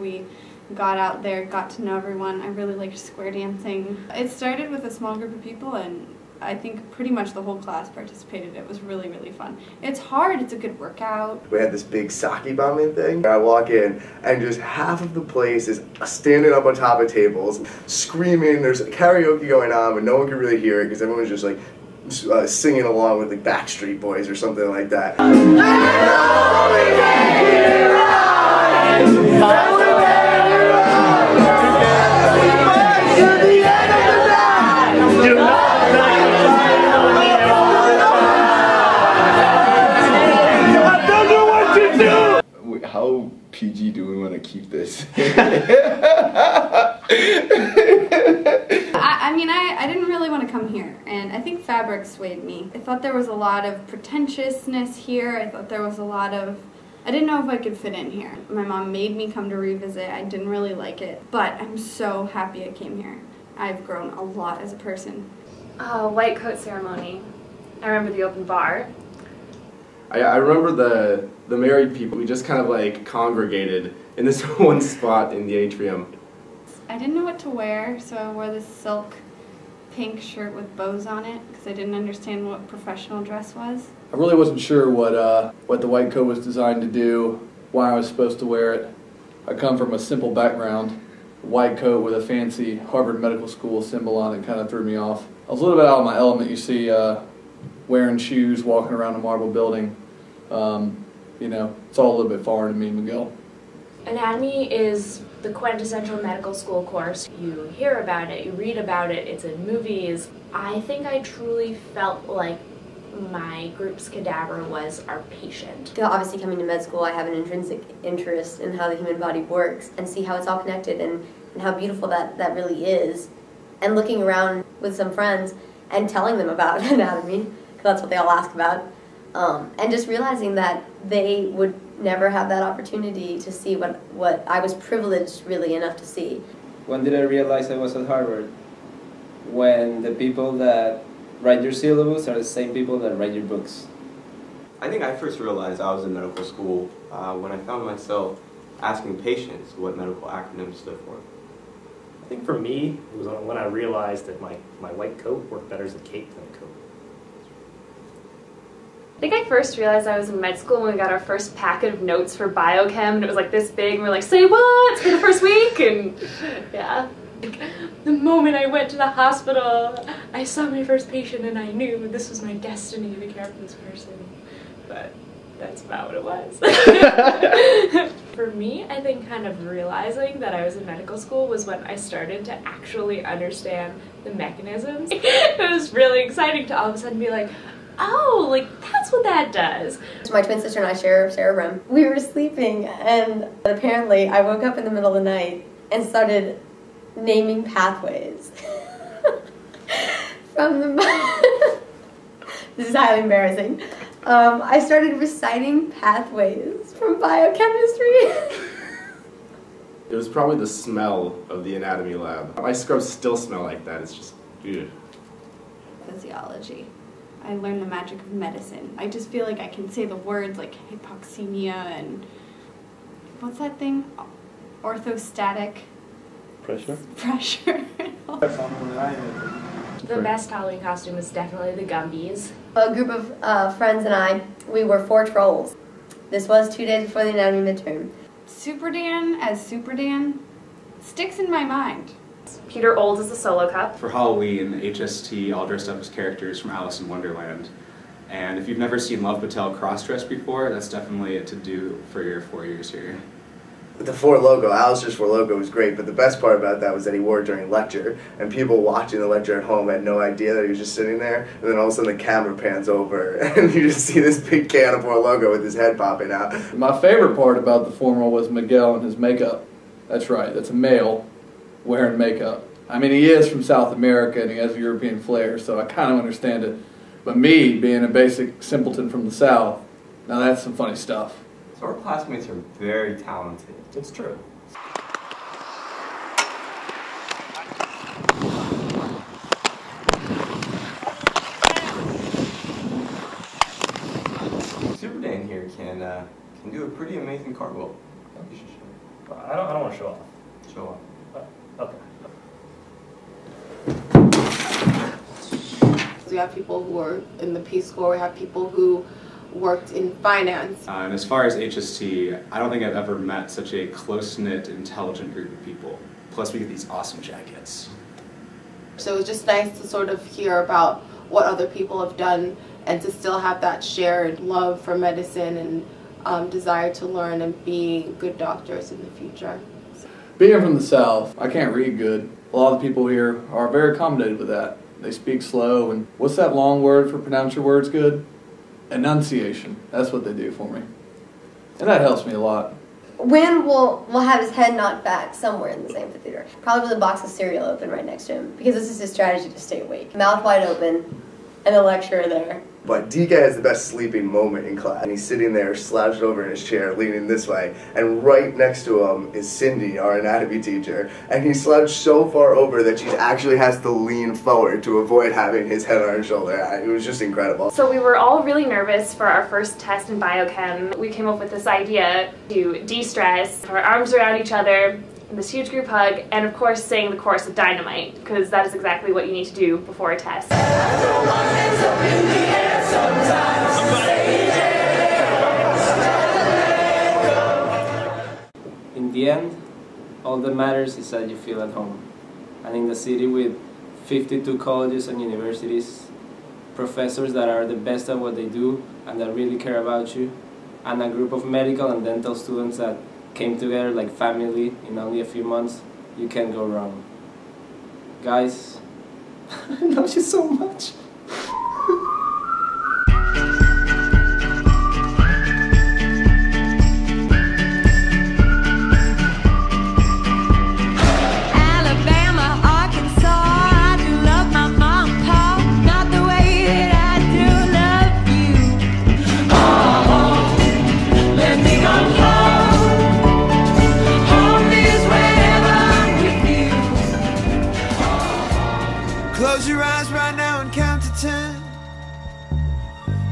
we got out there, got to know everyone. I really liked square dancing. It started with a small group of people, and I think pretty much the whole class participated. It was really, really fun. It's hard, it's a good workout. We had this big sake bombing thing. I walk in and just half of the place is standing up on top of tables, screaming. There's karaoke going on, but no one can really hear it because everyone's just like singing along with the Backstreet Boys or something like that. How PG do we want to keep this? I mean, I didn't really want to come here, and I think fabric swayed me. I thought there was a lot of pretentiousness here. I thought there was a lot of... I didn't know if I could fit in here. My mom made me come to revisit. I didn't really like it, but I'm so happy I came here. I've grown a lot as a person. White coat ceremony. I remember the open bar. I remember the married people. We just kind of like congregated in this one spot in the atrium. I didn't know what to wear, so I wore this silk pink shirt with bows on it because I didn't understand what professional dress was. I really wasn't sure what the white coat was designed to do, why I was supposed to wear it. I come from a simple background. White coat with a fancy Harvard Medical School symbol on it kind of threw me off. I was a little bit out of my element. You see, wearing shoes, walking around a marble building. You know, it's all a little bit foreign to me, Miguel. Anatomy is the quintessential medical school course. You hear about it, you read about it, it's in movies. I think I truly felt like my group's cadaver was our patient. Obviously, coming to med school, I have an intrinsic interest in how the human body works and see how it's all connected and how beautiful that really is. And looking around with some friends and telling them about anatomy, because that's what they all ask about, and just realizing that they would never have that opportunity to see what I was privileged really enough to see. When did I realize I was at Harvard? When the people that write your syllabus are the same people that write your books. I think I first realized I was in medical school when I found myself asking patients what medical acronyms stood for. I think for me, it was when I realized that my white coat worked better as a cape than a coat. I think I first realized I was in med school when we got our first packet of notes for biochem, and it was like this big, and we were like, say what? For the first week? And yeah. The moment I went to the hospital, I saw my first patient and I knew this was my destiny to care for this person. But that's about what it was. For me, I think kind of realizing that I was in medical school was when I started to actually understand the mechanisms. It was really exciting to all of a sudden be like, oh, like that's what that does. My twin sister and I share a room. We were sleeping and apparently I woke up in the middle of the night and started naming pathways from the this is highly embarrassing. I started reciting pathways from biochemistry. It was probably the smell of the anatomy lab. My scrubs still smell like that. It's just, ew. Physiology. I learned the magic of medicine. I just feel like I can say the words like hypoxemia and what's that thing? Orthostatic Pressure? Pressure. The best Halloween costume is definitely the Gumbies. A group of friends and I, we were 4 trolls. This was 2 days before the anatomy midterm. Super Dan as Super Dan sticks in my mind. Peter Old is the solo cup. For Halloween, HST all dressed up as characters from Alice in Wonderland. And if you've never seen Love Patel cross-dress before, that's definitely a to-do for your 4 years here. The 4 logo, Alistair's 4 logo was great, but the best part about that was that he wore it during lecture, and people watching the lecture at home had no idea that he was just sitting there, and then all of a sudden the camera pans over, and you just see this big can of 4 logo with his head popping out. My favorite part about the formal was Miguel and his makeup. That's right, that's a male wearing makeup. I mean, he is from South America and he has a European flair, so I kind of understand it. But me, being a basic simpleton from the South, now that's some funny stuff. So our classmates are very talented. It's true. Super Dan here can do a pretty amazing cartwheel. You should show. I don't want want to show off? Show up. Okay. We have people who are in the Peace Corps, we have people who worked in finance. And as far as HST, I don't think I've ever met such a close-knit, intelligent group of people. Plus we get these awesome jackets. So it was just nice to sort of hear about what other people have done and to still have that shared love for medicine and desire to learn and be good doctors in the future. Being from the South, I can't read good. A lot of the people here are very accommodated with that. They speak slow, and what's that long word for pronounce your words good? Enunciation. That's what they do for me. And that helps me a lot. Wynn will have his head knocked back somewhere in this amphitheater. Probably with a box of cereal open right next to him, because this is his strategy to stay awake. Mouth wide open, and the lecturer there. But DK has the best sleeping moment in class. And he's sitting there slouched over in his chair, leaning this way. And right next to him is Cindy, our anatomy teacher. And he's slouched so far over that she actually has to lean forward to avoid having his head on her shoulder. It was just incredible. So we were all really nervous for our first test in biochem. We came up with this idea to de-stress, put our arms around each other, this huge group hug, and of course sing the chorus of Dynamite, because that is exactly what you need to do before a test. In the end, all that matters is that you feel at home. And in the city with 52 colleges and universities, professors that are the best at what they do and that really care about you, and a group of medical and dental students that came together like family in only a few months, you can't go wrong. Guys, I love you so much. Close your eyes right now and count to 10.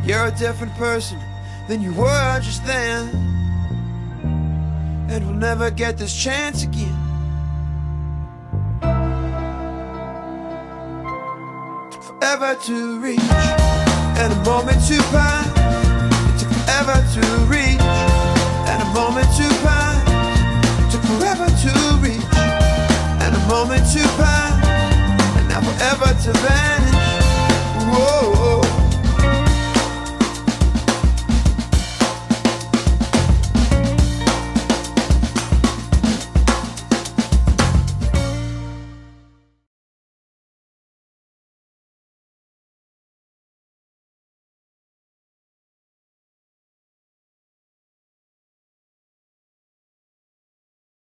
You're a different person than you were just then, and we'll never get this chance again. Took forever to reach, and a moment to pass. It took forever to reach, and a moment to pass. Took forever to reach, and a moment to pass. Forever to vanish.